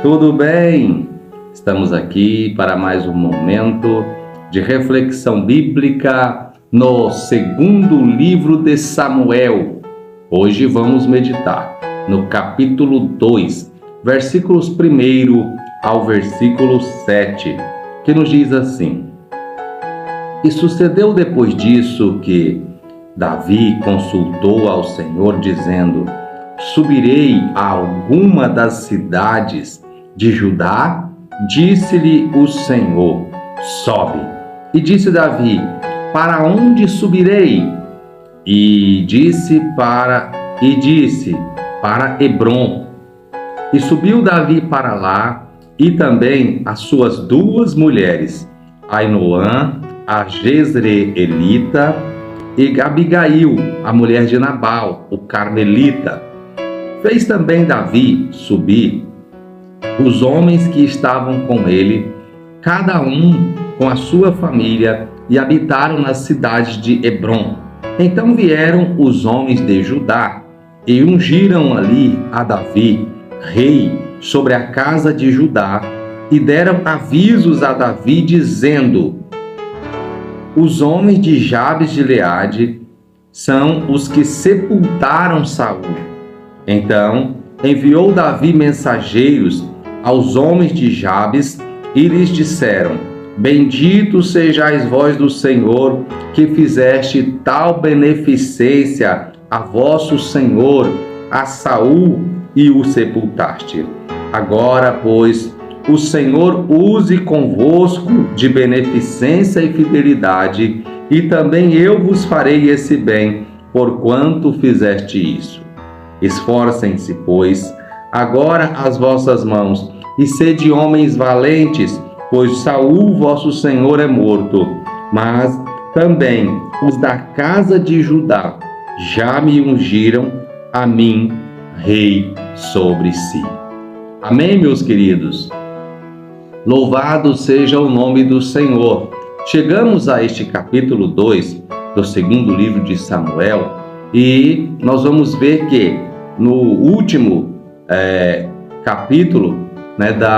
Tudo bem? Estamos aqui para mais um momento de reflexão bíblica no segundo livro de Samuel. Hoje vamos meditar no capítulo 2, versículos 1 ao versículo 7, que nos diz assim: E sucedeu depois disso que Davi consultou ao Senhor, dizendo: Subirei a alguma das cidades de Judá? Disse-lhe o Senhor: Sobe. E disse Davi: Para onde subirei? E disse: Para Hebrom. E subiu Davi para lá, e também as suas duas mulheres, Ainoã, a Jezreelita, e Abigail, a mulher de Nabal, o carmelita. Fez também Davi subir os homens que estavam com ele, cada um com a sua família, e habitaram nas cidades de Hebrom. Então vieram os homens de Judá e ungiram ali a Davi, rei, sobre a casa de Judá, e deram avisos a Davi, dizendo: Os homens de Jabes de Gileade são os que sepultaram Saul. Então enviou Davi mensageiros aos homens de Jabes e lhes disseram: Bendito sejais vós do Senhor, que fizeste tal beneficência a vosso senhor, a Saul, e o sepultaste. Agora, pois, o Senhor use convosco de beneficência e fidelidade, e também eu vos farei esse bem, porquanto fizeste isso. Esforcem-se, pois, agora as vossas mãos, e sede homens valentes, pois Saul, vosso senhor, é morto. Mas também os da casa de Judá já me ungiram a mim, rei sobre si. Amém, meus queridos? Louvado seja o nome do Senhor. Chegamos a este capítulo 2 do segundo livro de Samuel, e nós vamos ver que no último capítulo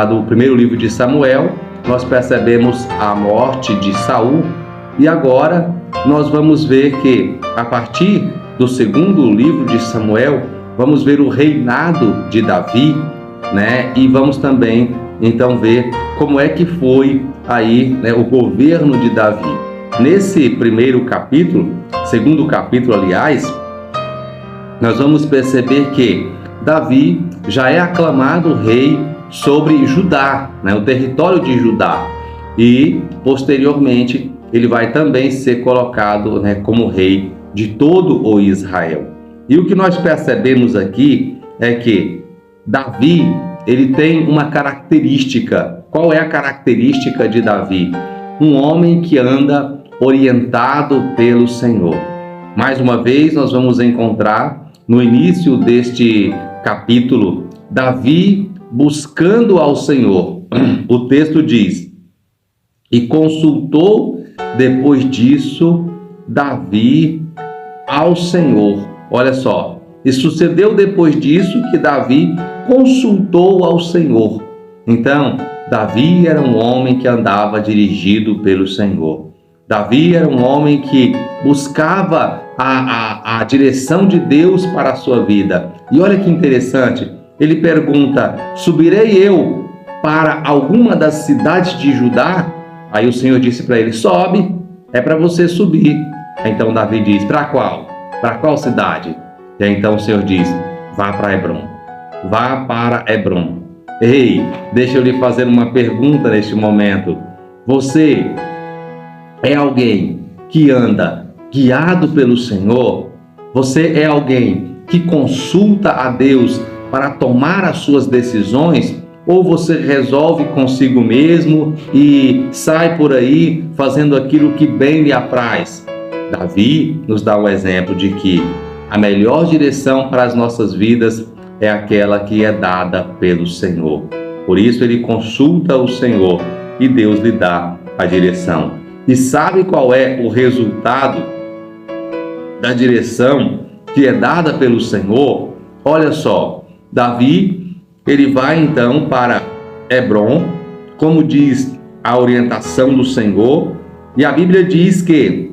do primeiro livro de Samuel, nós percebemos a morte de Saul, e agora nós vamos ver que a partir do segundo livro de Samuel, vamos ver o reinado de Davi, e vamos também então ver como é que foi aí o governo de Davi. Nesse primeiro capítulo, segundo capítulo, aliás, nós vamos perceber que Davi já é aclamado rei sobre Judá, o território de Judá, e posteriormente ele vai também ser colocado como rei de todo o Israel. E o que nós percebemos aqui é que Davi, ele tem uma característica. Qual é a característica de Davi? Um homem que anda orientado pelo Senhor. Mais uma vez nós vamos encontrar no início deste capítulo Davi buscando ao Senhor. O texto diz: E consultou depois disso Davi ao Senhor. Olha só. E sucedeu depois disso que Davi consultou ao Senhor. Então, Davi era um homem que andava dirigido pelo Senhor. Davi era um homem que buscava a direção de Deus para a sua vida. E olha que interessante, ele pergunta: subirei eu para alguma das cidades de Judá? Aí o Senhor disse para ele: sobe, é para você subir. Então Davi diz: para qual? Para qual cidade? E aí, então o Senhor diz: vá para Hebrom. Vá para Hebrom. Ei, deixa eu lhe fazer uma pergunta neste momento. Você é alguém que anda guiado pelo Senhor? Você é alguém que consulta a Deus para tomar as suas decisões? Ou você resolve consigo mesmo e sai por aí fazendo aquilo que bem lhe apraz? Davi nos dá um exemplo de que a melhor direção para as nossas vidas é aquela que é dada pelo Senhor. Por isso ele consulta o Senhor e Deus lhe dá a direção. E sabe qual é o resultado da direção que é dada pelo Senhor? Olha só, Davi, ele vai então para Hebrom, como diz a orientação do Senhor. E a Bíblia diz que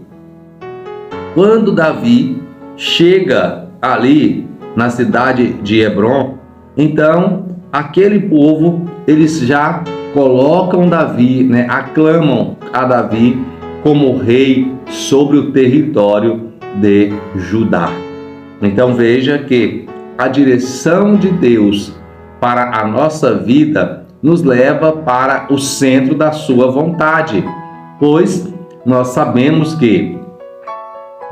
quando Davi chega ali na cidade de Hebrom, então aquele povo, eles já colocam Davi, aclamam a Davi como rei sobre o território de Judá. Então veja que a direção de Deus para a nossa vida nos leva para o centro da sua vontade, pois nós sabemos que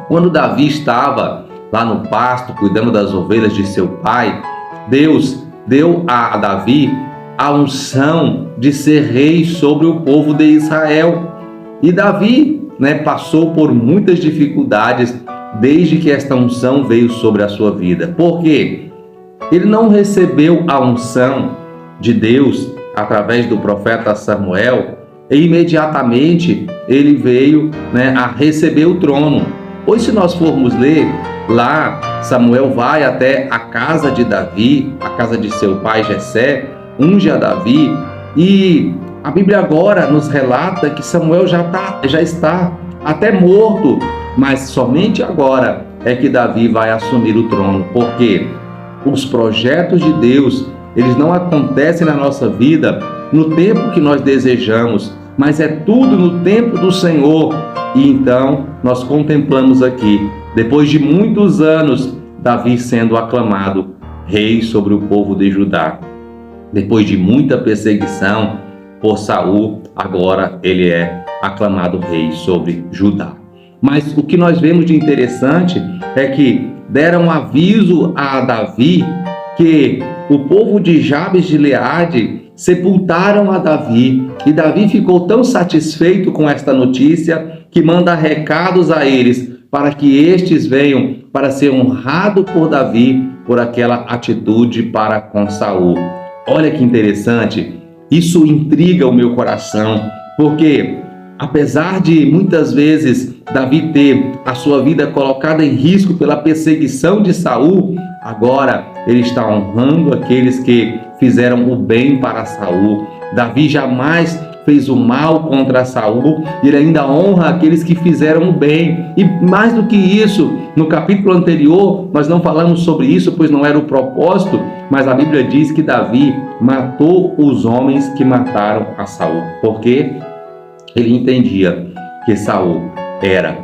quando Davi estava lá no pasto, cuidando das ovelhas de seu pai, Deus deu a Davi a unção de ser rei sobre o povo de Israel. E Davi, passou por muitas dificuldades desde que esta unção veio sobre a sua vida. Por quê? Ele não recebeu a unção de Deus através do profeta Samuel e imediatamente ele veio a receber o trono. Pois se nós formos ler lá, Samuel vai até a casa de Davi, a casa de seu pai Jessé, unge a Davi, e a Bíblia agora nos relata que Samuel já está até morto, mas somente agora é que Davi vai assumir o trono, porque os projetos de Deus, eles não acontecem na nossa vida no tempo que nós desejamos, mas é tudo no tempo do Senhor. E então nós contemplamos aqui, depois de muitos anos, Davi sendo aclamado rei sobre o povo de Judá. Depois de muita perseguição por Saul, agora ele é aclamado rei sobre Judá. Mas o que nós vemos de interessante é que deram aviso a Davi que o povo de Jabes de Gileade sepultaram a Davi, e Davi ficou tão satisfeito com esta notícia que manda recados a eles para que estes venham para ser honrado por Davi por aquela atitude para com Saul. Olha que interessante, isso intriga o meu coração, porque apesar de muitas vezes Davi ter a sua vida colocada em risco pela perseguição de Saul, agora ele está honrando aqueles que fizeram o bem para Saul. Davi jamais fez o mal contra Saul, ele ainda honra aqueles que fizeram o bem. E mais do que isso, no capítulo anterior, nós não falamos sobre isso, pois não era o propósito, mas a Bíblia diz que Davi matou os homens que mataram a Saul, porque ele entendia que Saul era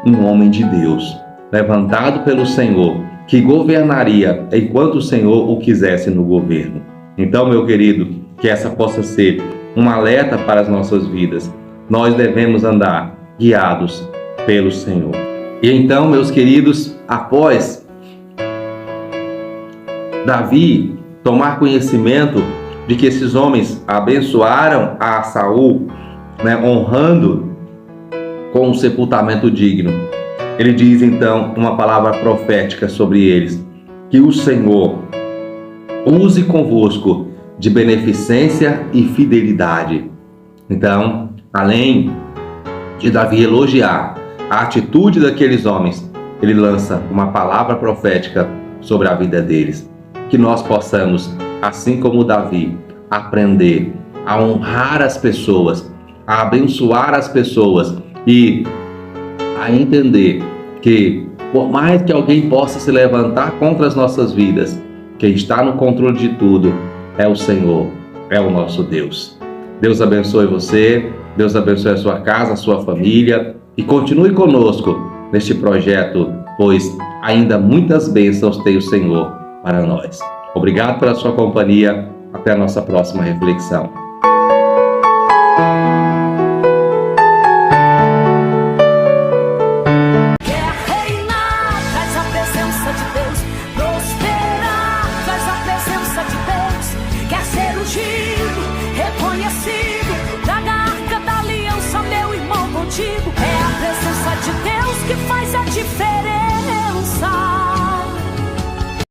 um homem de Deus, levantado pelo Senhor, que governaria enquanto o Senhor o quisesse no governo. Então, meu querido, que essa possa ser um alerta para as nossas vidas. Nós devemos andar guiados pelo Senhor. E então, meus queridos, após Davi tomar conhecimento de que esses homens abençoaram a Saul, honrando com um sepultamento digno, ele diz então uma palavra profética sobre eles: que o Senhor use convosco de beneficência e fidelidade. Então, além de Davi elogiar a atitude daqueles homens, ele lança uma palavra profética sobre a vida deles. Que nós possamos, assim como Davi, aprender a honrar as pessoas, a abençoar as pessoas e a entender que, por mais que alguém possa se levantar contra as nossas vidas, quem está no controle de tudo é o Senhor, é o nosso Deus. Deus abençoe você, Deus abençoe a sua casa, a sua família, e continue conosco neste projeto, pois ainda muitas bênçãos tem o Senhor para nós. Obrigado pela sua companhia, até a nossa próxima reflexão. É a presença de Deus que faz a diferença.